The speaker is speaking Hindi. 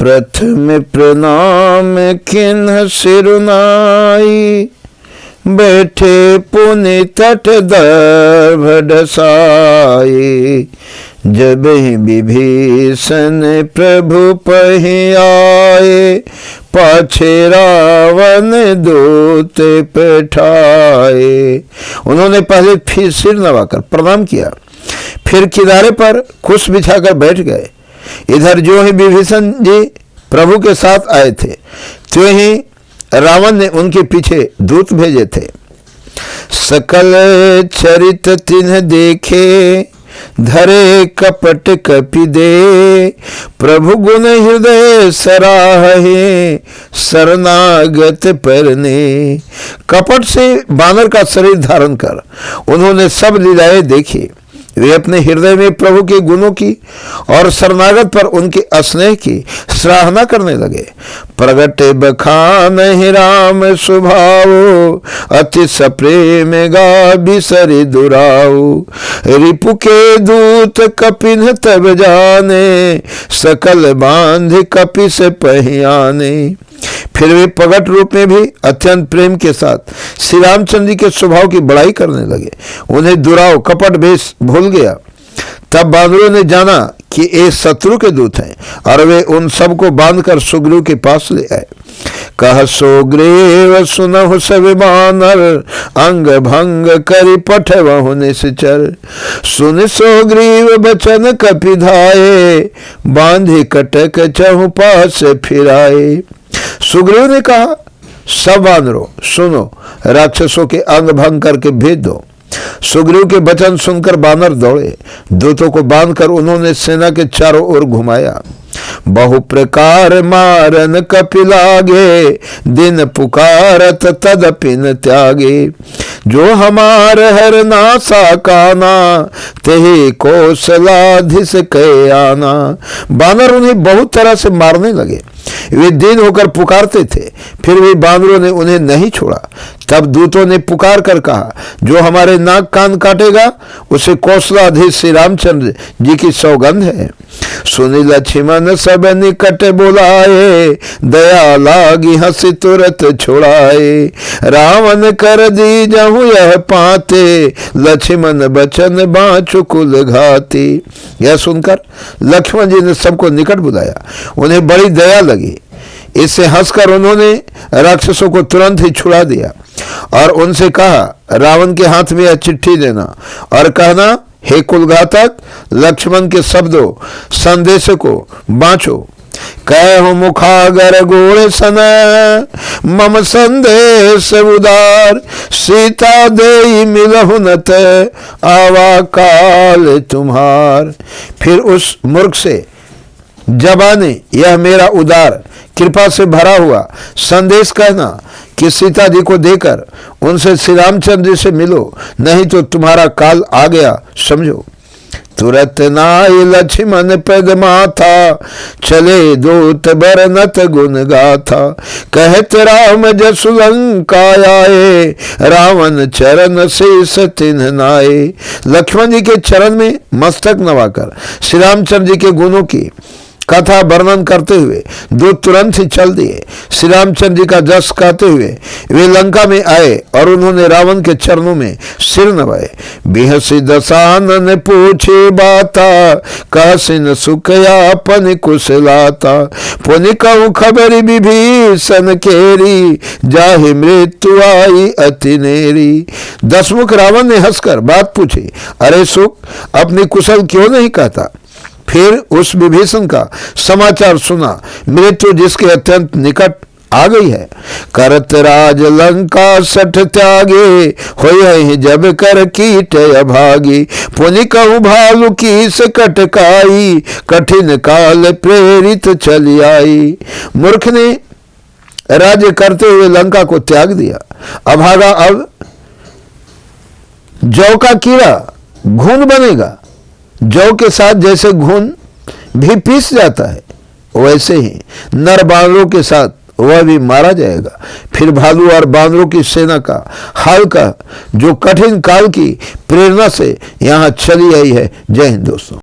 प्रथम प्रणाम किन्ह सिरुनाई, बैठे पुनि तट दर्भ डसाई। जब ही विभीषण प्रभु पहि आए, पाछे रावण दूत बैठाए। उन्होंने पहले फिर सिर नवाकर प्रणाम किया, फिर किनारे पर कुश बिछाकर बैठ गए। इधर जो ही विभीषण जी प्रभु के साथ आए थे, तो ही रावण ने उनके पीछे दूत भेजे थे। सकल चरित तिन्ह देखे, धरे कपट कपि दे। प्रभु गुण हृदय सराहे, शरणागत परने। कपट से बानर का शरीर धारण कर उन्होंने सब लीलाएं देखी। वे अपने हृदय में प्रभु के गुणों की और शरणागत पर उनके स्नेह की सराहना करने लगे। प्रगटे बखान ही राम स्वभाव, अति सप्रेम गा बिसरि दुराऊ। रिपु के दूत कपिन तब जाने, सकल बांध कपि से पहियाने। फिर वे प्रगट रूप में भी अत्यंत प्रेम के साथ श्री रामचंद्र जी के स्वभाव की बड़ाई करने लगे। उन्हें दुराव कपट भेष भूल गया। तब बानरों ने जाना कि ये शत्रु के दूत हैं, और वे उन सबको बांधकर सुग्रीव के पास ले आए। कह सुग्रीव सुनहु सब बानर, अंग भंग करि पठवहु निश्चर। सुन सुग्रीव बचन कपि धाये, बांधि कटक चहु पास फिराए। सुग्रीव ने कहा, सब बानरों सुनो, राक्षसों के अंग भंग करके भेज दो। सुग्रीव के वचन सुनकर बानर दौड़े। दूतों को बांधकर उन्होंने सेना के चारों ओर घुमाया। बहु प्रकार मारन कपि लागे, दिन पुकारत तदपिन त्यागे। जो हमार हर नासा काना, तेहि कौशलाधीश कै आना। बानर उन्हें बहुत तरह से मारने लगे। वे दिन होकर पुकारते थे, फिर भी बानरों ने उन्हें नहीं छोड़ा। तब दूतों ने पुकार कर कहा, जो हमारे नाक कान काटेगा उसे कौशलाधीश श्री रामचंद्र जी की सौगंध है। सुनि लक्ष्मण सब निकट बुलाए, दया लागी हंसी तुरत छुड़ाए। रावण कर दी जहु यह पाते, लक्ष्मण बचन बाँचु कुल घाती। यह सुनकर लक्ष्मण जी ने सबको निकट बुलाया। उन्हें बड़ी दया लगी। इससे हंसकर उन्होंने राक्षसों को तुरंत ही छुड़ा दिया और उनसे कहा, रावण के हाथ में यह चिट्ठी देना और कहना, हे कुलघातक, लक्ष्मण के शब्दों संदेश को बाँचो। कहो मुखागर गोड़ सन, मम संदेश उदार। सीता देई मिलहु नत, आवा काल तुम्हार। फिर उस मूर्ख से जबाने यह मेरा उदार कृपा से भरा हुआ संदेश कहना कि सीता जी को देकर उनसे श्री रामचंद्र जी से मिलो, नहीं तो तुम्हारा काल आ गया समझो। तुरत नाई लक्ष्मण पद माथा, चले दूत बरनत गुण गाथा। कहत राम जसु लंका आए, रावण चरण शेष तिन्ह नाए। लक्ष्मण जी के चरण में मस्तक नवाकर श्री रामचंद्र जी के गुणों की कथा वर्णन करते हुए दो तुरंत ही चल दिए। श्री रामचंद्र जी का जस कहते हुए वे लंका में आए और उन्होंने रावण के चरणों में सिर नवाए। बिहसी दशानन पूछे बाता, कहसिन सुखयापन कुशलाता। पुनि कहूँ खबरी विभीषण केरी, जाहि मृत्यु आई अति नेरी। दशमुख रावण ने हंसकर बात पूछी, अरे सुख, अपनी कुशल क्यों नहीं कहता। फिर उस विभीषण का समाचार सुना, मृत्यु जिसके अत्यंत निकट आ गई है। करत राज लंका सठ त्यागे, होय जब कर कीट अभागी। पुनि कहूँ भालू की से कटकाई, कठिन काल प्रेरित चली आई। मूर्ख ने राज्य करते हुए लंका को त्याग दिया, अभागा अब जौ का कीड़ा घुन बनेगा। जौ के साथ जैसे घुन भी पीस जाता है, वैसे ही नर बानरों के साथ वह भी मारा जाएगा। फिर भालू और बानरों की सेना का हाल का, जो कठिन काल की प्रेरणा से यहाँ चली आई है। जय हिंद दोस्तों।